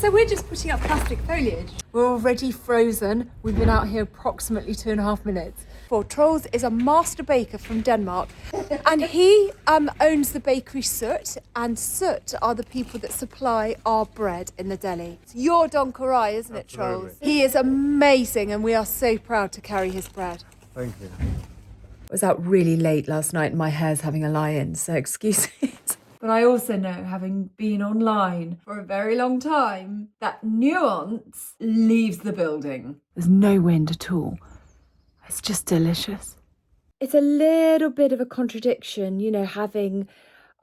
so we're just putting up plastic foliage. We're already frozen. We've been out here approximately 2.5 minutes. Troels is a master baker from Denmark, and he owns the bakery Soot, and Soot are the people that supply our bread in the deli. It's your Don Corai, isn't it, Troels? He is amazing, and we are so proud to carry his bread. Thank you. I was out really late last night and my hair's having a lie-in, so excuse it. But I also know, having been online for a very long time, that nuance leaves the building. There's no wind at all. It's just delicious. It's a little bit of a contradiction, you know, having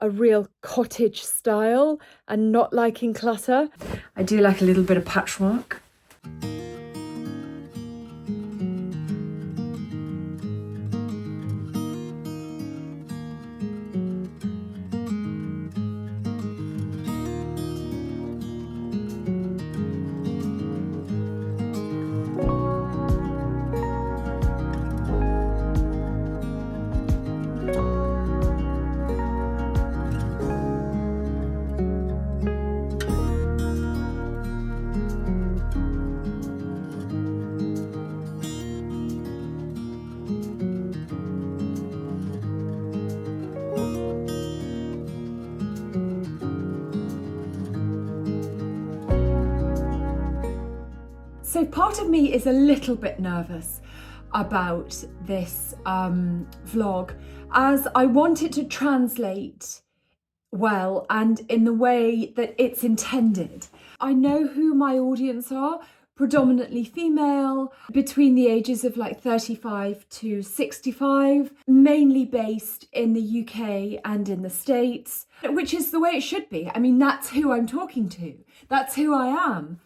a real cottage style and not liking clutter. I do like a little bit of patchwork. So part of me is a little bit nervous about this vlog, as I want it to translate well and in the way that it's intended. I know who my audience are, predominantly female, between the ages of like 35 to 65, mainly based in the UK and in the States, which is the way it should be. I mean, that's who I'm talking to. That's who I am.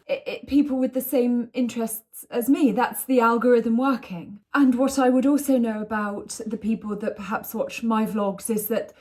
People with the same interests as me. That's the algorithm working. And what I would also know about the people that perhaps watch my vlogs is that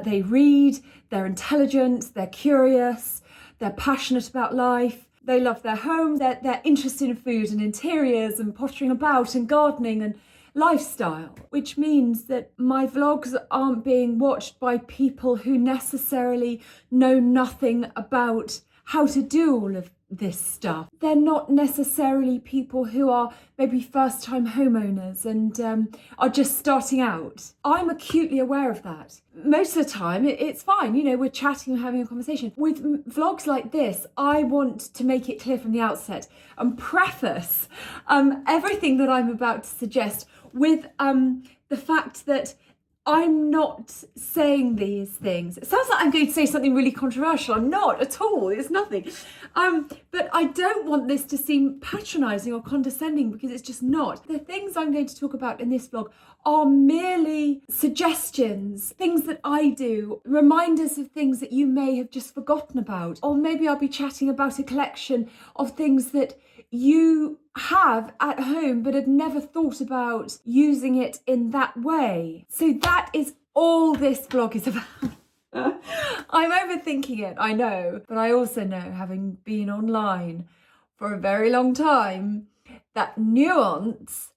they read, they're intelligent, they're curious, they're passionate about life. They love their home, they're interested in food and interiors and pottering about and gardening and lifestyle, which means that my vlogs aren't being watched by people who necessarily know nothing about how to do all of this stuff. They're not necessarily people who are maybe first-time homeowners and are just starting out. I'm acutely aware of that. Most of the time, it's fine. You know, we're chatting and having a conversation. With vlogs like this, I want to make it clear from the outset and preface everything that I'm about to suggest with the fact that I'm not saying these things. It sounds like I'm going to say something really controversial. I'm not at all. It's nothing. But I don't want this to seem patronising or condescending, because it's just not. The things I'm going to talk about in this vlog are merely suggestions, things that I do, reminders of things that you may have just forgotten about. Or maybe I'll be chatting about a collection of things that you have at home but had never thought about using it in that way. So that is all this vlog is about. I'm overthinking it, I know, but I also know, having been online for a very long time, that nuance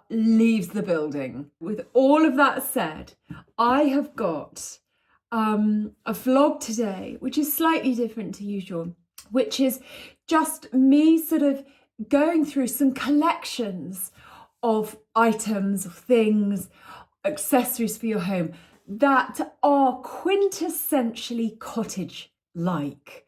leaves the building. With all of that said, I have got a vlog today which is slightly different to usual, which is just me sort of going through some collections of items, of things, accessories for your home that are quintessentially cottage-like,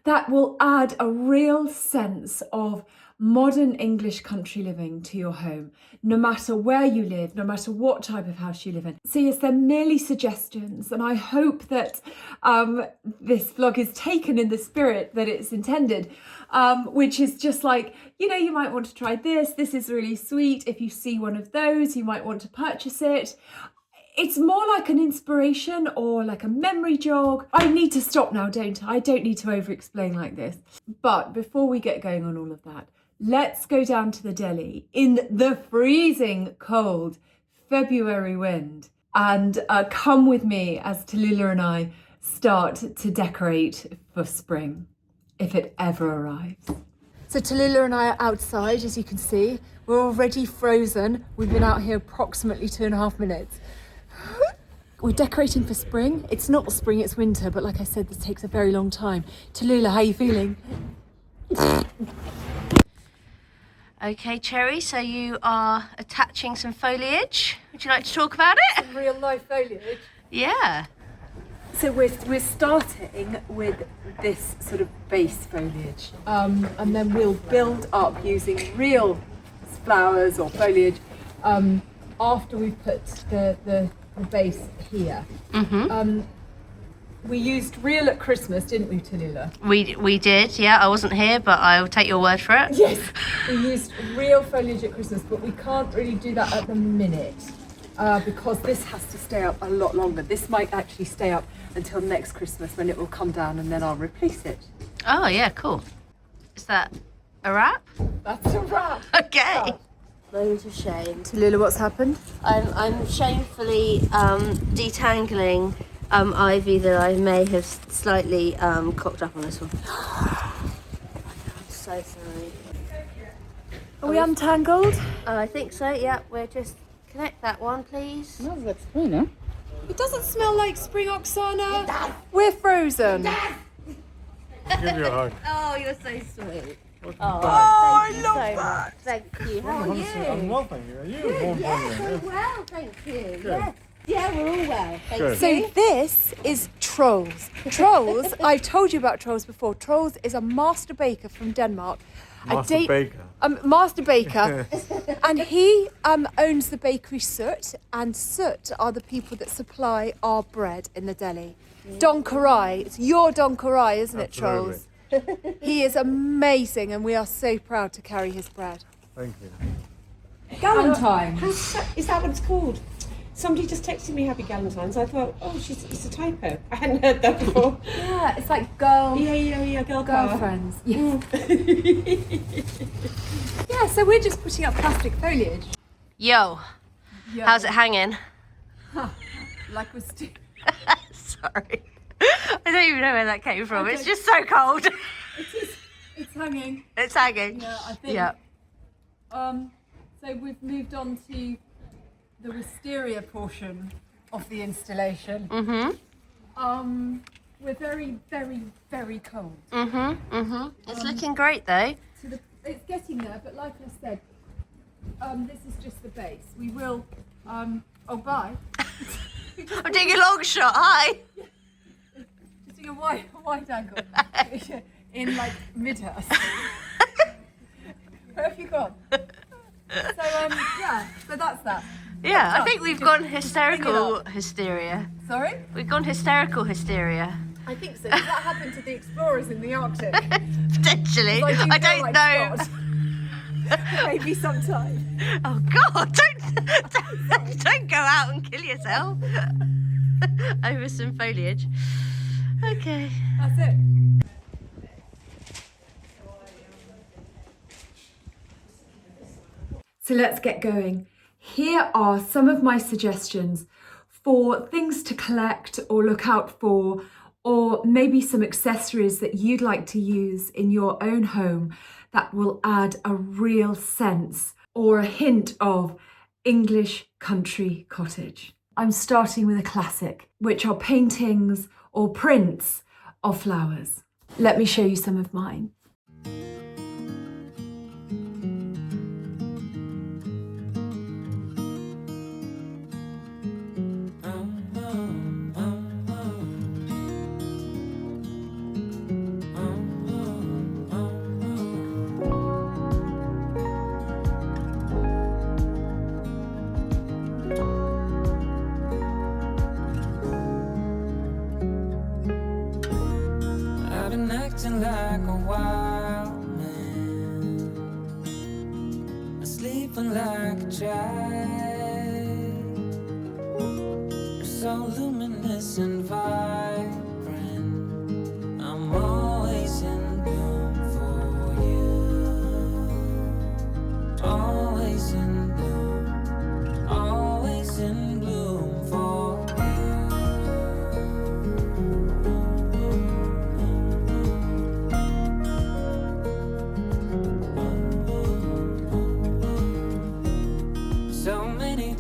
that will add a real sense of modern English country living to your home, no matter where you live, no matter what type of house you live in. So yes, they're merely suggestions, and I hope that this vlog is taken in the spirit that it's intended, which is just like, you know, you might want to try this. This is really sweet. If you see one of those, you might want to purchase it. It's more like an inspiration or like a memory jog. I need to stop now, don't I? I don't need to over-explain like this. But before we get going on all of that, let's go down to the deli in the freezing cold February wind and come with me as Tallulah and I start to decorate for spring, if it ever arrives. So Tallulah and I are outside, as you can see. We're already frozen. We've been out here approximately 2.5 minutes. We're decorating for spring. It's not spring, it's winter, but like I said, this takes a very long time. Tallulah, how are you feeling? Okay, Cherry, so you are attaching some foliage. Would you like to talk about it? Some real life foliage. Yeah. So we're starting with this sort of base foliage, and then we'll build up using real flowers or foliage after we put the base here. We used real at Christmas, didn't we, Tallulah? We did, yeah. I wasn't here, but I'll take your word for it. Yes, we used real foliage at Christmas, but we can't really do that at the minute because this has to stay up a lot longer. This might actually stay up until next Christmas when it will come down and then I'll replace it. Oh, yeah, cool. Is that a wrap? That's a wrap. Okay. Moment of shame. Tallulah, what's happened? I'm shamefully detangling ivy that I may have slightly cocked up on this one. I'm so sorry. Are we untangled? I think so, yeah. We'll just connect that one, please. Smells like spring, huh? It doesn't smell like spring, Oksana. We're frozen. Give you a hug. Oh, you're so sweet. I Thank you love so that. much. Thank you. How are you? I'm well, thank you. Are you warm? Yes, we're well, thank you. Yes. Yeah, we're all well. Thank Good. you. So this is Trolls. Trolls, I've told you about Trolls before. Trolls is a master baker from Denmark. Master baker. Master baker. And he owns the bakery Soot, and Soot are the people that supply our bread in the deli. Don Karai, it's your Don Karai, isn't it, Absolutely. Trolls? He is amazing and we are so proud to carry his bread. Thank you. Galentine. Is that what it's called? Somebody just texted me Happy Galentine's. I thought, oh, it's a typo. I hadn't heard that before. Yeah, it's like girl. Yeah, girl power. Girlfriends. Yeah. Yeah, so we're just putting up plastic foliage. Yo, how's it hanging? Like we're still. Sorry. I don't even know where that came from. It's just so cold. It's hanging. It's hanging. Yeah, I think. Yeah. So we've moved on to the wisteria portion of the installation. We're very, very, very cold. It's looking great though. So it's getting there, but like I said, this is just the base. We will. Oh, bye. I'm doing a long shot. Hi. Just doing a wide angle in like mid-house. Where have you gone? So yeah, so that's that. Yeah, I think we've gone hysterical hysteria. Sorry? We've gone hysterical hysteria. I think so. Does that happen to the explorers in the Arctic? Potentially. I don't know. Maybe sometime. Oh God! Don't go out and kill yourself over some foliage. Okay. That's it. So let's get going. Here are some of my suggestions for things to collect or look out for, or maybe some accessories that you'd like to use in your own home that will add a real sense or a hint of English country cottage. I'm starting with a classic, which are paintings or prints of flowers. Let me show you some of mine. Acting like a wild man, sleeping like a child. You're so luminous and vibrant. I'm always in bloom for you. Always in bloom. Always in bloom for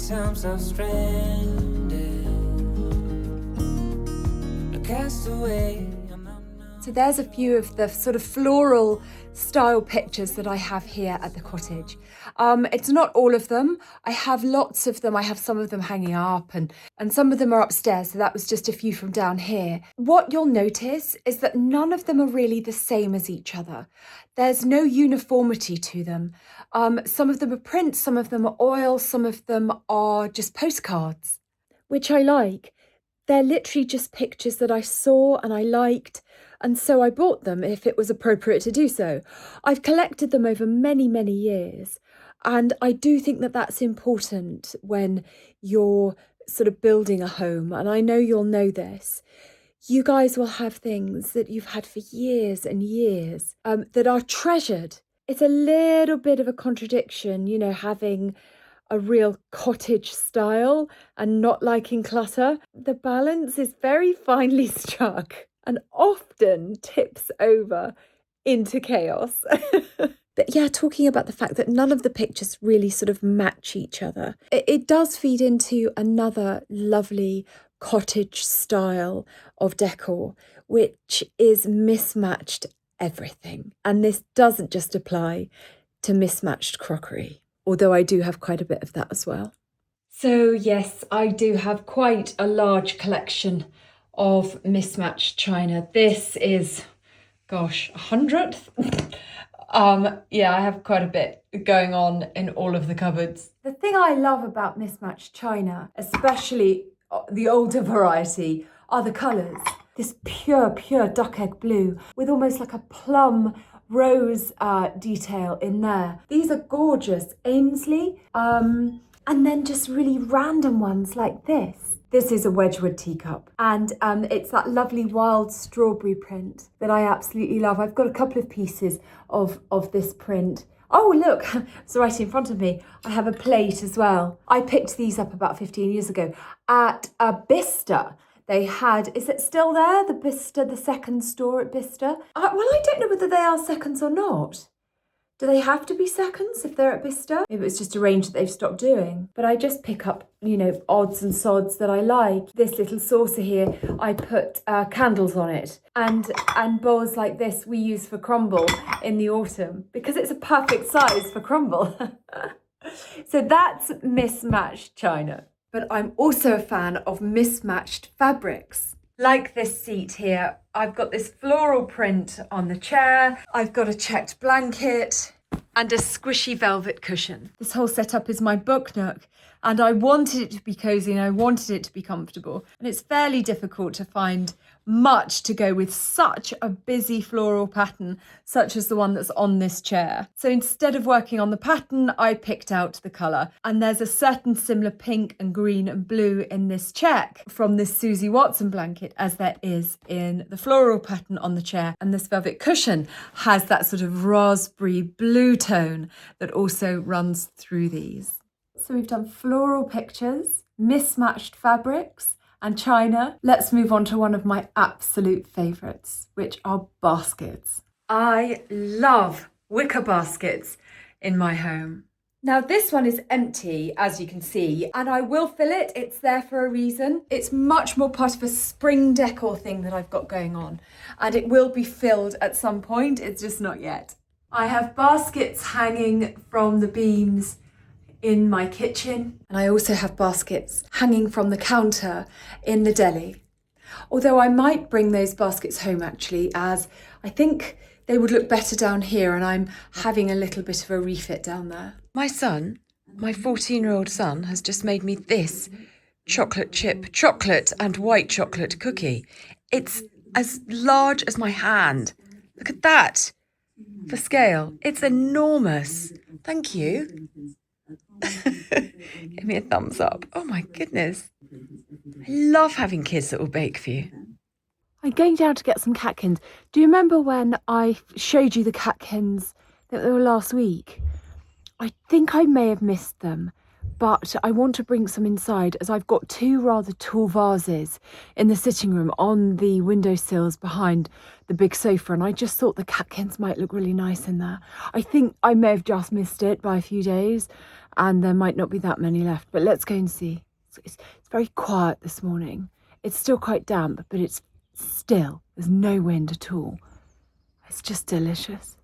times I've stranded, a castaway. So there's a few of the sort of floral style pictures that I have here at the cottage. It's not all of them. I have lots of them. I have some of them hanging up and some of them are upstairs. So that was just a few from down here. What you'll notice is that none of them are really the same as each other. There's no uniformity to them. Some of them are prints, some of them are oil, some of them are just postcards, which I like. They're literally just pictures that I saw and I liked, and so I bought them if it was appropriate to do so. I've collected them over many, many years, and I do think that that's important when you're sort of building a home, and I know you'll know this. You guys will have things that you've had for years and years that are treasured. It's a little bit of a contradiction, you know, having a real cottage style and not liking clutter. The balance is very finely struck and often tips over into chaos. But yeah, talking about the fact that none of the pictures really sort of match each other, it does feed into another lovely cottage style of decor, which is mismatched everything. And this doesn't just apply to mismatched crockery, although I do have quite a bit of that as well. So yes, I do have quite a large collection of mismatched china. This is, gosh, 100th? Yeah, I have quite a bit going on in all of the cupboards. The thing I love about mismatched china, especially the older variety, are the colours. This pure duck egg blue with almost like a plum rose detail in there. These are gorgeous. Ainsley, and then just really random ones like this. This is a Wedgwood teacup, and it's that lovely wild strawberry print that I absolutely love. I've got a couple of pieces of this print. Oh, look, it's right in front of me. I have a plate as well. I picked these up about 15 years ago at a Bicester. They had, is it still there? The Bicester, the second store at Bicester? Well, I don't know whether they are seconds or not. Do they have to be seconds if they're at Bicester? Maybe it's just a range that they've stopped doing. But I just pick up, you know, odds and sods that I like. This little saucer here, I put candles on it. And bowls like this we use for crumble in the autumn because it's a perfect size for crumble. So that's mismatched china. But I'm also a fan of mismatched fabrics. Like this seat here, I've got this floral print on the chair, I've got a checked blanket and a squishy velvet cushion. This whole setup is my book nook, and I wanted it to be cozy and I wanted it to be comfortable. And it's fairly difficult to find much to go with such a busy floral pattern, such as the one that's on this chair. So instead of working on the pattern, I picked out the colour. And there's a certain similar pink and green and blue in this check from this Susie Watson blanket as there is in the floral pattern on the chair. And this velvet cushion has that sort of raspberry blue tone that also runs through these. So we've done floral pictures, mismatched fabrics, and china. Let's move on to one of my absolute favourites, which are baskets. I love wicker baskets in my home. Now this one is empty, as you can see, and I will fill it. It's there for a reason. It's much more part of a spring decor thing that I've got going on, and it will be filled at some point. It's just not yet. I have baskets hanging from the beams in my kitchen, and I also have baskets hanging from the counter in the deli. Although I might bring those baskets home actually, as I think they would look better down here, and I'm having a little bit of a refit down there. My son, my 14-year-old son, has just made me this chocolate chip chocolate and white chocolate cookie. It's as large as my hand. Look at that. For scale, it's enormous. Thank you. Give me a thumbs up. Oh my goodness. I love having kids that will bake for you. I'm going down to get some Catkins. Do you remember when I showed you the Catkins that they were last week? I think I may have missed them, but I want to bring some inside as I've got two rather tall vases in the sitting room on the windowsills behind the big sofa, and I just thought the Catkins might look really nice in there. I think I may have just missed it by a few days, and there might not be that many left, but let's go and see. It's very quiet this morning. It's still quite damp, but it's still. There's no wind at all. It's just delicious.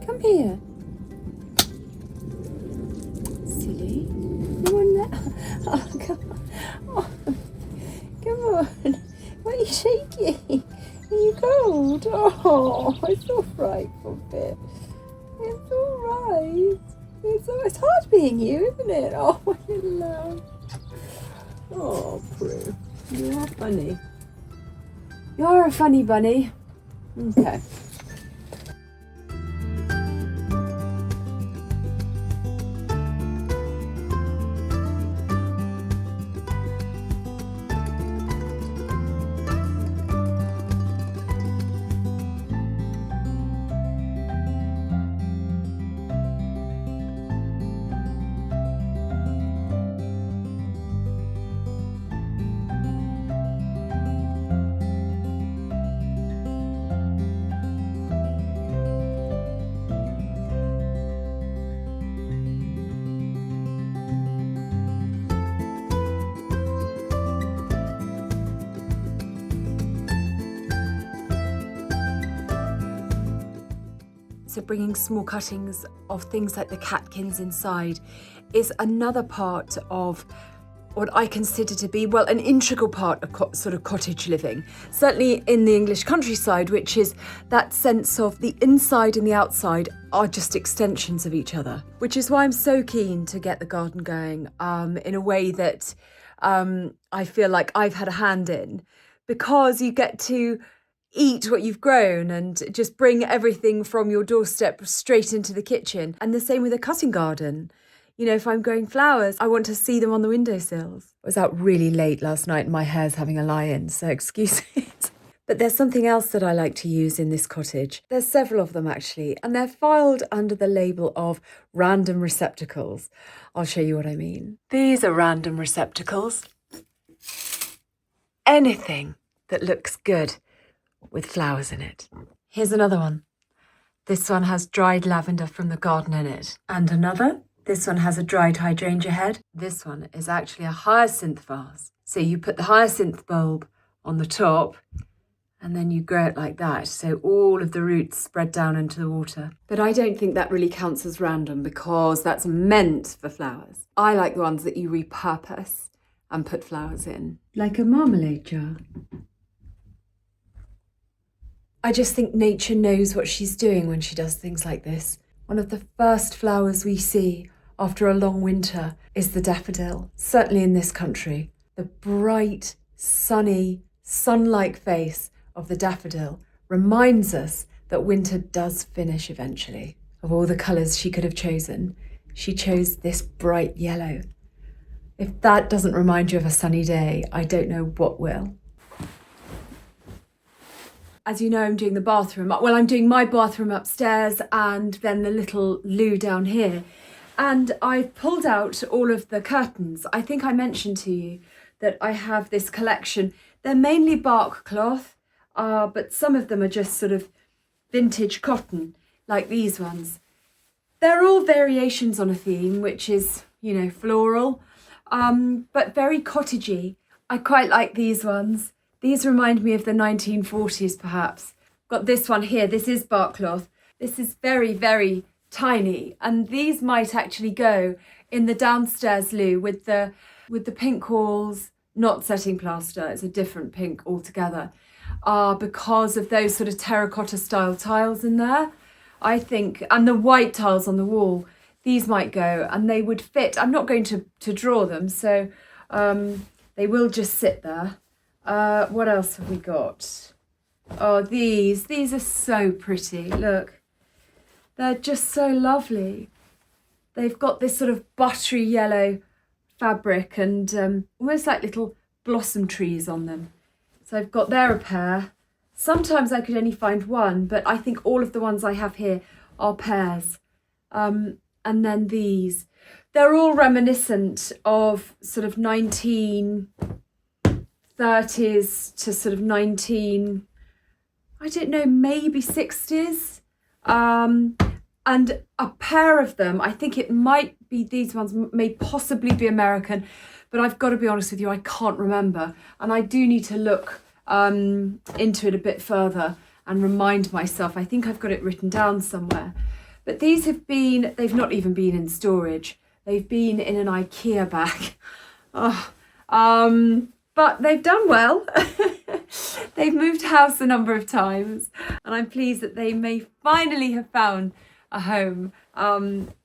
Come here. Silly. You want that? Oh, come on. Oh, come on. Why are you shaking? Are you cold? Oh, it's all right for a bit. It's all right. It's hard being you, isn't it? Oh, my little love. Oh, Prue. You are funny. You're a funny bunny. Okay. So bringing small cuttings of things like the Catkins inside is another part of what I consider to be, well, an integral part of sort of cottage living. Certainly in the English countryside, which is that sense of the inside and the outside are just extensions of each other, which is why I'm so keen to get the garden going in a way that I feel like I've had a hand in, because you get to eat what you've grown and just bring everything from your doorstep straight into the kitchen. And the same with a cutting garden. You know, if I'm growing flowers, I want to see them on the windowsills. I was out really late last night and my hair's having a lie-in, so excuse it. But there's something else that I like to use in this cottage. There's several of them actually, and they're filed under the label of random receptacles. I'll show you what I mean. These are random receptacles. Anything that looks good with flowers in it. Here's another one. This one has dried lavender from the garden in it. And another. This one has a dried hydrangea head. This one is actually a hyacinth vase. So you put the hyacinth bulb on the top and then you grow it like that. So all of the roots spread down into the water. But I don't think that really counts as random because that's meant for flowers. I like the ones that you repurpose and put flowers in. Like a marmalade jar. I just think nature knows what she's doing when she does things like this. One of the first flowers we see after a long winter is the daffodil, certainly in this country. The bright, sunny, sun-like face of the daffodil reminds us that winter does finish eventually. Of all the colours she could have chosen, she chose this bright yellow. If that doesn't remind you of a sunny day, I don't know what will. As you know, I'm doing the bathroom. Well, I'm doing my bathroom upstairs and then the little loo down here. And I've pulled out all of the curtains. I think I mentioned to you that I have this collection. They're mainly bark cloth, but some of them are just sort of vintage cotton, like these ones. They're all variations on a theme, which is, you know, floral, but very cottagey. I quite like these ones. These remind me of the 1940s, perhaps. Got this one here. This is bark cloth. This is very, very tiny, and these might actually go in the downstairs loo with the pink walls, not setting plaster. It's a different pink altogether, because of those sort of terracotta style tiles in there. I think, and the white tiles on the wall, these might go and they would fit. I'm not going to draw them, so they will just sit there. What else have we got? Oh, these are so pretty. Look, they're just so lovely. They've got this sort of buttery yellow fabric and almost like little blossom trees on them. So I've got there a pair. Sometimes I could only find one, but I think all of the ones I have here are pairs. And then these. They're all reminiscent of sort of 1930s to sort of maybe 60s. And a pair of them, I think it might be these ones, may possibly be American, but I've got to be honest with you, I can't remember. And I do need to look into it a bit further and remind myself. I think I've got it written down somewhere. But these they've not even been in storage. They've been in an IKEA bag. But they've done well. They've moved house a number of times, and I'm pleased that they may finally have found a home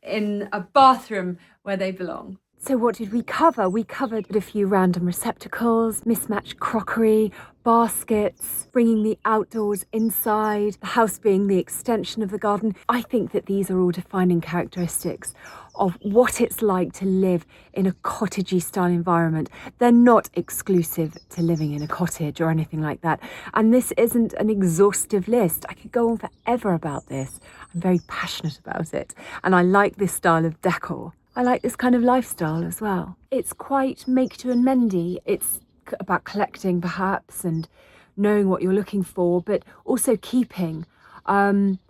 in a bathroom where they belong. So what did we cover? We covered a few random receptacles, mismatched crockery, baskets, bringing the outdoors inside, the house being the extension of the garden. I think that these are all defining characteristics of what it's like to live in a cottagey style environment. They're not exclusive to living in a cottage or anything like that. And this isn't an exhaustive list. I could go on forever about this. I'm very passionate about it. And I like this style of decor. I like this kind of lifestyle as well. It's quite make to and mendy. It's about collecting perhaps and knowing what you're looking for, but also keeping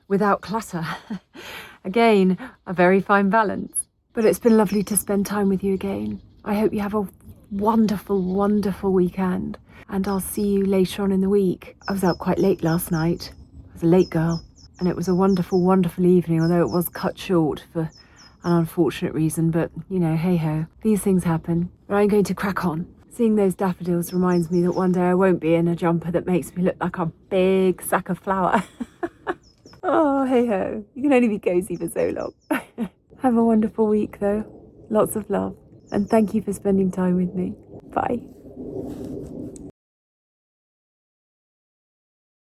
without clutter. Again, a very fine balance. But it's been lovely to spend time with you again. I hope you have a wonderful, wonderful weekend, and I'll see you later on in the week. I was out quite late last night. I was a late girl, and it was a wonderful, wonderful evening, although it was cut short for an unfortunate reason, but you know, hey ho, these things happen. But I'm going to crack on. Seeing those daffodils reminds me that one day I won't be in a jumper that makes me look like a big sack of flour. Oh, hey ho, you can only be cozy for so long. Have a wonderful week though. Lots of love. And thank you for spending time with me. Bye.